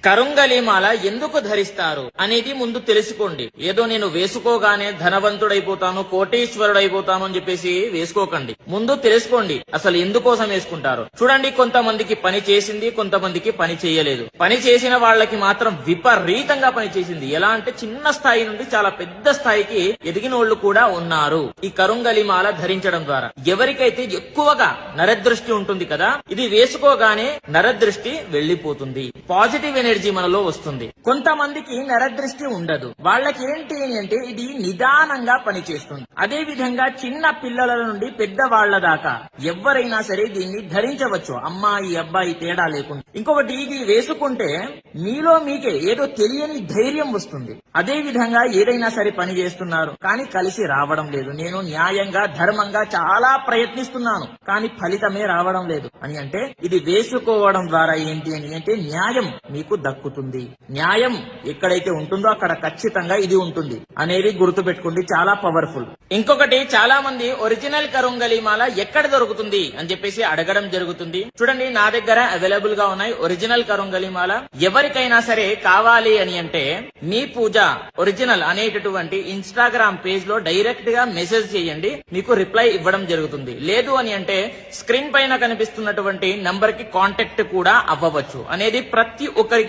కరుంగలి మాల ఎందుకు ధరిస్తారు అనేది ముందు తెలుసుకోండి. ఏదో నేను వేసుకోగానే ధనవంతుడైపోతాను, కోటీశ్వరుడైపోతాను అని చెప్పేసి వేసుకోకండి. ముందు తెలుసుకోండి అసలు ఎందుకోసం వేసుకుంటారు. చూడండి, కొంతమందికి పని చేసింది, కొంతమందికి పని చేయలేదు. పని చేసిన వాళ్ళకి మాత్రం విపరీతంగా పని చేసింది. ఎలా అంటే చిన్న స్థాయి నుండి చాలా పెద్ద స్థాయికి ఎదిగినోళ్లు కూడా ఉన్నారు ఈ కరుంగలి మాల ధరించడం ద్వారా. ఎవరికైతే ఎక్కువగా నరదృష్టి ఉంటుంది కదా, ఇది వేసుకోగానే నరదృష్టి వెళ్లిపోతుంది, పాజిటివ్ ఎనర్జీ మనలో వస్తుంది. కొంతమందికి నరదృష్టి ఉండదు. వాళ్ళకి ఏంటి అంటే ఇది నిదానంగా పనిచేస్తుంది. అదే విధంగా చిన్న పిల్లల నుండి పెద్ద వాళ్ల దాకా ఎవరైనా సరే దీన్ని ధరించవచ్చు, అమ్మాయి అబ్బాయి తేడా లేకుండా. ఇంకొకటి, ఇది వేసుకుంటే మీలో మీకే ఏదో తెలియని ధైర్యం వస్తుంది. అదే విధంగా ఏదైనా సరే పని చేస్తున్నారు కానీ కలిసి రావడం లేదు, నేను న్యాయంగా ధర్మంగా చాలా ప్రయత్నిస్తున్నాను కానీ ఫలితమే రావడం లేదు అని అంటే ఇది వేసుకోవడం ద్వారా ఏంటి అని అంటే న్యాయం మీకు దక్కుతుంది. న్యాయం ఎక్కడైతే ఉంటుందో అక్కడ ఖచ్చితంగా ఇది ఉంటుంది అనేది గుర్తుపెట్టుకోండి, చాలా పవర్ఫుల్. ఇంకొకటి, చాలా మంది ఒరిజినల్ కరుంగలి మాల ఎక్కడ దొరుకుతుంది అని చెప్పేసి అడగడం జరుగుతుంది. చూడండి, నా దగ్గర అవైలబుల్ గా ఉన్నాయి ఒరిజినల్ కరుంగలి మాల. ఎవరికైనా సరే కావాలి అని అంటే మీ పూజ ఒరిజినల్ అనేటటువంటి ఇన్స్టాగ్రామ్ పేజ్ లో డైరెక్ట్ గా మెసేజ్ చేయండి, మీకు రిప్లై ఇవ్వడం జరుగుతుంది. లేదు అని అంటే స్క్రీన్ పైన కనిపిస్తున్నటువంటి నంబర్ కి కాంటాక్ట్ కూడా అవ్వవచ్చు అనేది ప్రతి ఒక్కరికి